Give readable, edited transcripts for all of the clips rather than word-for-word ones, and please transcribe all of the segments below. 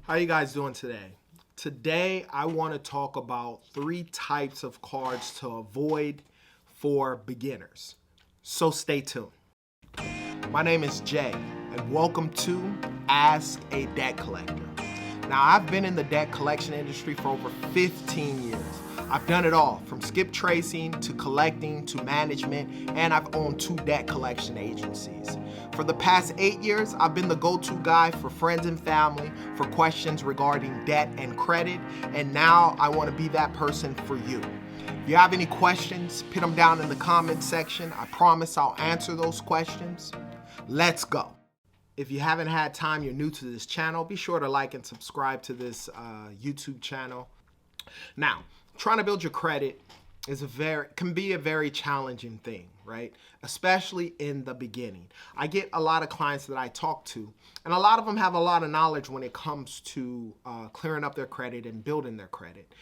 How you guys doing today? Today I want to talk about 3 types of cards to avoid for beginners. So stay tuned. My name is Jay and welcome to Ask a Debt Collector. Now I've been in the debt collection industry for over 15 years. I've done it all from skip tracing to collecting to management, and I've owned 2 debt collection agencies. For the past 8 years, I've been the go-to guy for friends and family for questions regarding debt and credit, and now I want to be that person for you. If you have any questions, put them down in the comment section. I promise I'll answer those questions. Let's go. If you haven't had time, you're new to this channel, be sure to like and subscribe to this YouTube channel. Now, trying to build your credit can be a very challenging thing, right? Especially in the beginning. I get a lot of clients that I talk to, and a lot of them have a lot of knowledge when it comes to clearing up their credit and building their credit,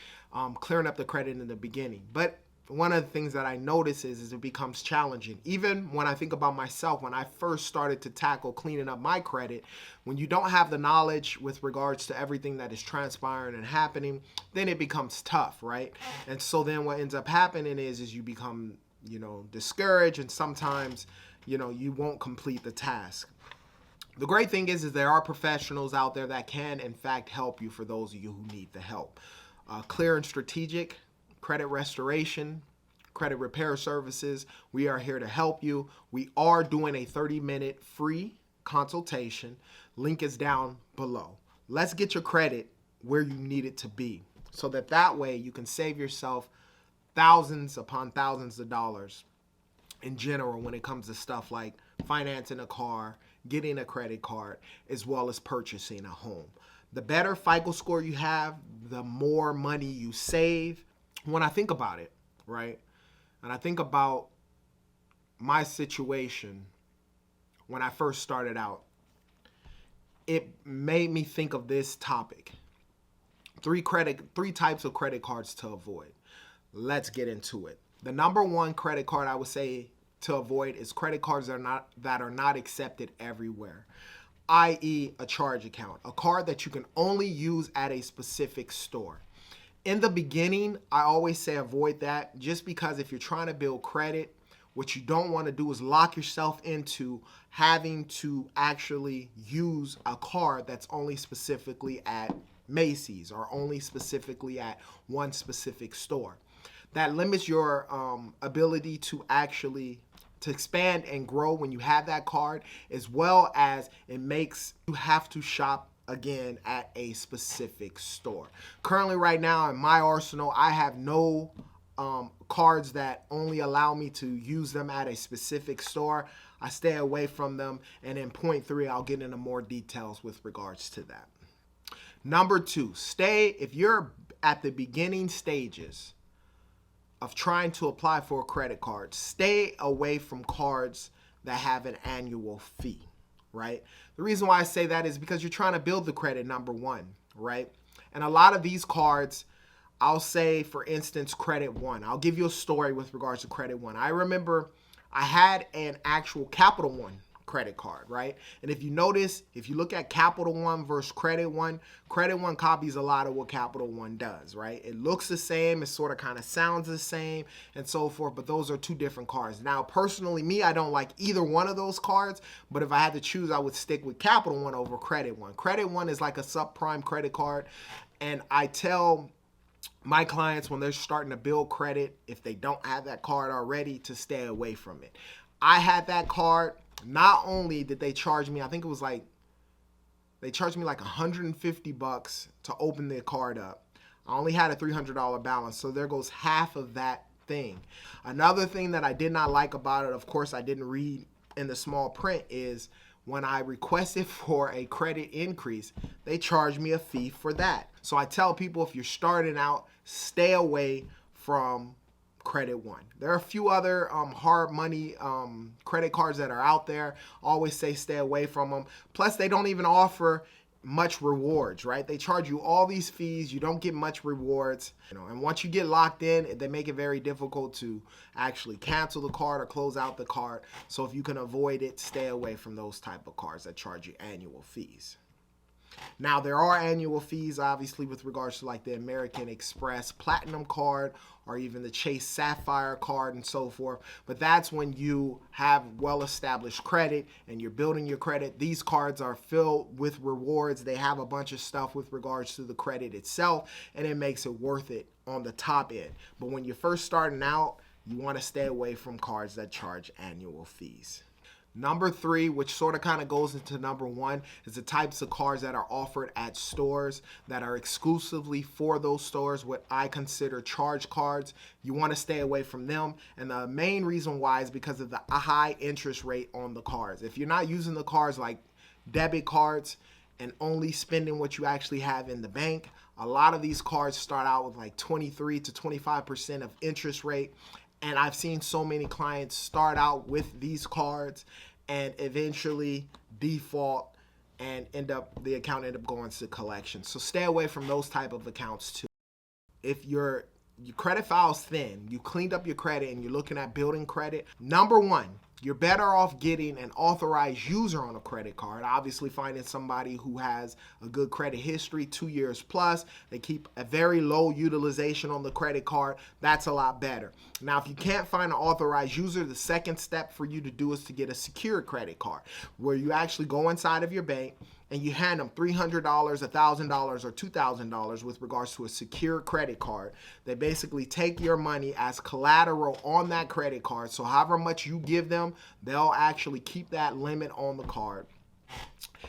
clearing up the credit in the beginning. But one of the things that I notice is it becomes challenging. Even when I think about myself, when I first started to tackle cleaning up my credit, when you don't have the knowledge with regards to everything that is transpiring and happening, then it becomes tough, right? And so then what ends up happening is you become, discouraged, and sometimes, you won't complete the task. The great thing is there are professionals out there that can, in fact, help you for those of you who need the help. Clear and Strategic, credit restoration, credit repair services. We are here to help you. We are doing a 30-minute free consultation. Link is down below. Let's get your credit where you need it to be so that way you can save yourself thousands upon thousands of dollars in general when it comes to stuff like financing a car, getting a credit card, as well as purchasing a home. The better FICO score you have, the more money you save. When I think about it, right, and I think about my situation when I first started out, it made me think of this topic. 3 types of credit cards to avoid. Let's get into it. The number 1 credit card I would say to avoid is credit cards that are not accepted everywhere, i.e. a charge account, a card that you can only use at a specific store. In the beginning, I always say avoid that, just because if you're trying to build credit, what you don't want to do is lock yourself into having to actually use a card that's only specifically at Macy's or only specifically at one specific store. That limits your ability to expand and grow when you have that card, as well as it makes you have to shop again at a specific store. Currently right now in my arsenal, I have no cards that only allow me to use them at a specific store. I stay away from them, and in point 3 I'll get into more details with regards to that. Number 2, if you're at the beginning stages of trying to apply for a credit card, stay away from cards that have an annual fee. Right? The reason why I say that is because you're trying to build the credit, number 1, right? And a lot of these cards, I'll say, for instance, Credit One. I'll give you a story with regards to Credit One. I remember I had an actual Capital One credit card, right? And if you notice, if you look at Capital One versus Credit One copies a lot of what Capital One does, right? It looks the same, it sort of kind of sounds the same, and so forth, but those are 2 different cards. Now, personally, me, I don't like either one of those cards, but if I had to choose, I would stick with Capital One over Credit One. Credit One is like a subprime credit card, and I tell my clients when they're starting to build credit, if they don't have that card already, to stay away from it. I had that card. Not only did they charge me, I think it was like, they charged me like $150 to open the card up. I only had a $300 balance, so there goes half of that thing. Another thing that I did not like about it, of course I didn't read in the small print, is when I requested for a credit increase, they charged me a fee for that. So I tell people, if you're starting out, stay away from Credit One. There are a few other hard money credit cards that are out there. Always say stay away from them. Plus, they don't even offer much rewards, right? They charge you all these fees. You don't get much rewards, and once you get locked in, they make it very difficult to actually cancel the card or close out the card. So if you can avoid it, stay away from those type of cards that charge you annual fees. Now, there are annual fees, obviously, with regards to like the American Express Platinum card or even the Chase Sapphire card and so forth. But that's when you have well-established credit and you're building your credit. These cards are filled with rewards. They have a bunch of stuff with regards to the credit itself, and it makes it worth it on the top end. But when you're first starting out, you want to stay away from cards that charge annual fees. Number 3, which sort of kind of goes into number 1, is the types of cards that are offered at stores that are exclusively for those stores, what I consider charge cards. You want to stay away from them. And the main reason why is because of the high interest rate on the cards. If you're not using the cards like debit cards and only spending what you actually have in the bank, a lot of these cards start out with like 23 to 25% of interest rate. And I've seen so many clients start out with these cards and eventually default and the account end up going to collection. So stay away from those type of accounts too. If your credit file's thin, you cleaned up your credit and you're looking at building credit, number 1, you're better off getting an authorized user on a credit card. Obviously, finding somebody who has a good credit history, 2 years plus, they keep a very low utilization on the credit card. That's a lot better. Now, if you can't find an authorized user, the second step for you to do is to get a secured credit card, where you actually go inside of your bank and you hand them $300, $1,000, or $2,000 with regards to a secure credit card. They basically take your money as collateral on that credit card. So however much you give them, they'll actually keep that limit on the card.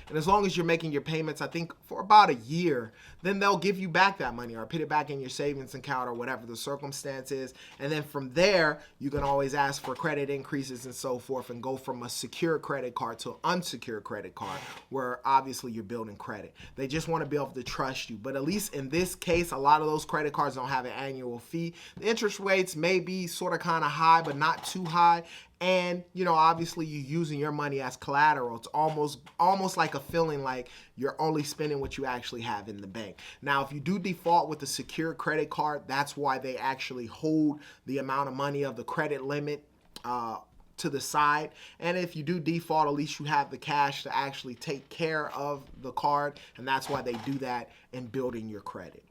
And as long as you're making your payments, I think for about a year, then they'll give you back that money or put it back in your savings account or whatever the circumstance is. And then from there, you can always ask for credit increases and so forth and go from a secure credit card to an unsecured credit card, where obviously you're building credit. They just want to be able to trust you. But at least in this case, a lot of those credit cards don't have an annual fee. The interest rates may be sort of kind of high, but not too high. And, you know, obviously you're using your money as collateral. It's almost like a feeling like you're only spending what you actually have in the bank. Now, if you do default with a secure credit card, that's why they actually hold the amount of money of the credit limit to the side. And if you do default, at least you have the cash to actually take care of the card. And that's why they do that in building your credit.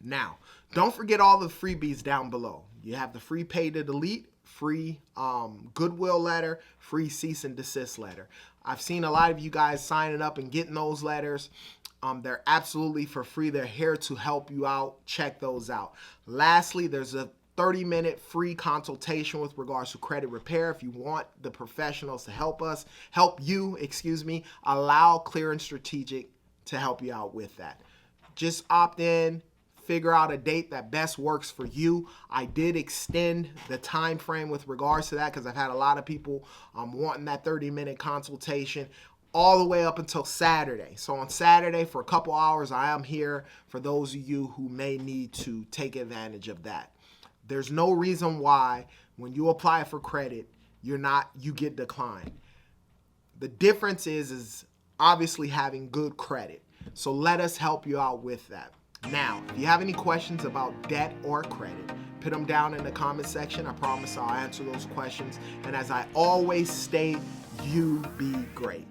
Now, don't forget all the freebies down below. You have the free pay to delete, free goodwill letter, free cease and desist letter. I've seen a lot of you guys signing up and getting those letters. They're absolutely for free. They're here to help you out. Check those out. Lastly, there's a 30-minute free consultation with regards to credit repair. If you want the professionals to help you, allow Clear and Strategic to help you out with that. Just opt in. Figure out a date that best works for you. I did extend the time frame with regards to that because I've had a lot of people wanting that 30-minute consultation all the way up until Saturday. So on Saturday for a couple hours, I am here for those of you who may need to take advantage of that. There's no reason why when you apply for credit, you get declined. The difference is obviously having good credit. So let us help you out with that. Now, if you have any questions about debt or credit, put them down in the comment section. I promise I'll answer those questions. And as I always state, you be great.